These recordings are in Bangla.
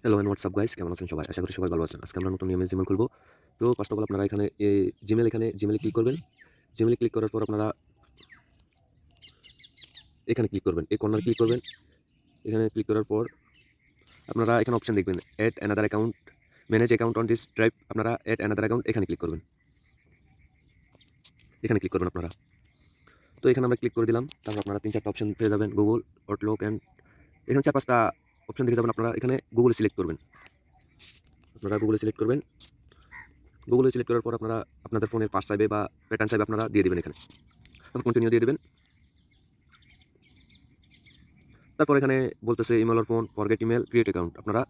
হ্যালো এন্ড হোয়াটসঅ্যাপ গাইস, কেমন আছেন সবাই? আশা করি সবাই ভালো আছেন। আজকে আমরা নতুন নিয়মে জিমেইল খুলব। তো ফার্স্ট অফ অল আপনারা এখানে জিমেইলে ক্লিক করবেন। জিমেইলে ক্লিক করার পর আপনারা এখানে ক্লিক করবেন। এই কর্নারে ক্লিক করবেন। এখানে ক্লিক করার পর আপনারা এখানে অপশন দেখবেন add another account, manage account on this drive. আপনারা এড অ্যানাদার অ্যাকাউন্ট এখানে ক্লিক করবেন। এখানে ক্লিক করবেন আপনারা। তো এখানে আমরা ক্লিক করে দিলাম। তারপর আপনারা ৩-৪টা অপশন পেয়ে যাবেন। গুগল, আউটলুক এন্ড এখানে ৪-৫টা অপশন দেখে যাবেন। আপনারা এখানে গুগল সিলেক্ট করবেন। আপনারা গুগলে সিলেক্ট করবেন। গুগলে সিলেক্ট করার পর আপনারা আপনাদের ফোনের পাস চাইবে বা প্যাটার্ন চাইবে, আপনারা দিয়ে দিবেন এখানে। তারপর কন্টিনিউ দিয়ে দিবেন। তারপর এখানে বলতেছে email or phone, forget email, create account. আপনারা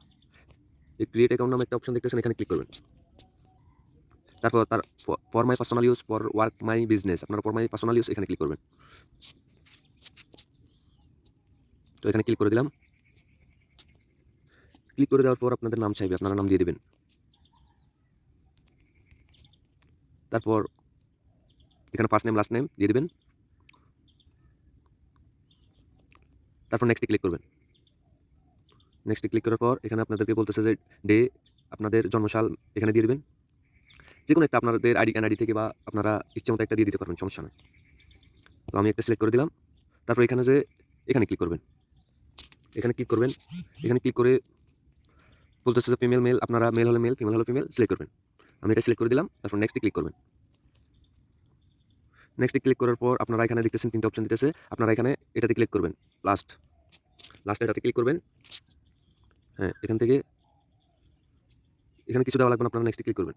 এই ক্রিয়েট অ্যাকাউন্ট নামে একটা অপশন দেখতেছেন, এখানে ক্লিক করবেন। তারপর তার for my personal use, for work my business, আপনারা ফর মাই পার্সোনাল ইউজ এখানে ক্লিক করবেন। তো এখানে ক্লিক করে দিলাম। ক্লিক করে দেওয়ার পর আপনাদের নাম চাইবে, আপনারা নাম দিয়ে দিবেন। তারপর এখানে ফার্স্ট নেম লাস্ট নেম দিয়ে দিবেন। তারপর নেক্সটে ক্লিক করবেন। নেক্সটে ক্লিক করার পর এখানে আপনাদেরকে বলতেছে যে ডে, আপনাদের জন্মসাল এখানে দিয়ে দিবেন। যেকোনো একটা আপনাদের এনআইডি থেকে বা আপনারা ইচ্ছেমতো একটা দিয়ে দিতে পারবেন, সমস্যা নয়। তো আমি একটা সিলেক্ট করে দিলাম। তারপর এখানে যে এখানে ক্লিক করবেন। এখানে ক্লিক করবেন। এখানে ক্লিক করে বলতেছে যে ফিমেল মেল, আপনারা মেল হলে মেল, ফিমেল হলে ফিমেল সিলেক্ট করবেন। আমি এটা সিলেক্ট করে দিলাম। তারপর নেক্সটে ক্লিক করবেন। নেক্সটে ক্লিক করার পর আপনারা এখানে দেখতেছেন ৩টা অপশন দিতেছে। আপনারা এখানে এটাতে ক্লিক করবেন। লাস্ট এটাতে ক্লিক করবেন। হ্যাঁ, এখান থেকে এখানে কিছু দেওয়া লাগবে না, আপনারা নেক্সটে ক্লিক করবেন।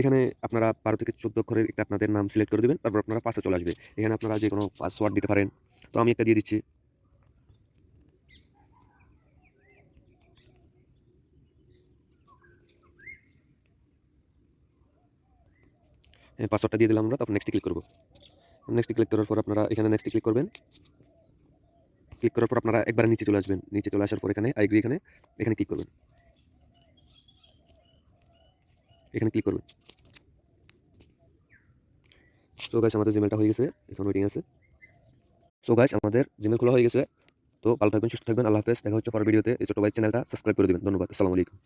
এখানে আপনারা ১২ থেকে ১৪ অক্ষরের একটা আপনাদের নাম সিলেক্ট করে দিবেন। তারপর আপনারা পাসে চলে আসবে। এখানে আপনারা যেকোনো পাসওয়ার্ড দিতে পারেন। তো আমি একটা দিয়ে দিচ্ছি। হ্যাঁ, পাসওয়ার্ডটা দিয়ে দিলাম আমরা। তারপর নেক্সটে ক্লিক করব। নেক্সটে ক্লিক করার পর আপনারা এখানে নেক্সটে ক্লিক করবেন। ক্লিক করার পর আপনারা একবারে নিচে চলে আসবেন। নিচে চলে আসার পর এখানে আই এগ্রি, এখানে ক্লিক করবেন। এখানে ক্লিক করবেন। সো গাইস, আমাদের জিমেইলটা হয়ে গেছে। এখন ওয়েটিং আছে। সো গাইস, আমাদের জিমেইল খোলা হয়ে গেছে। তো ভালো থাকবেন, সুস্থ থাকবেন। আল্লাহ হাফেজ। দেখা হচ্ছে পরের ভিডিওতে। এই ছোট ভাই চ্যানেলটা সাবস্ক্রাইব করে দিবেন। ধন্যবাদ। আসসালামু আলাইকুম।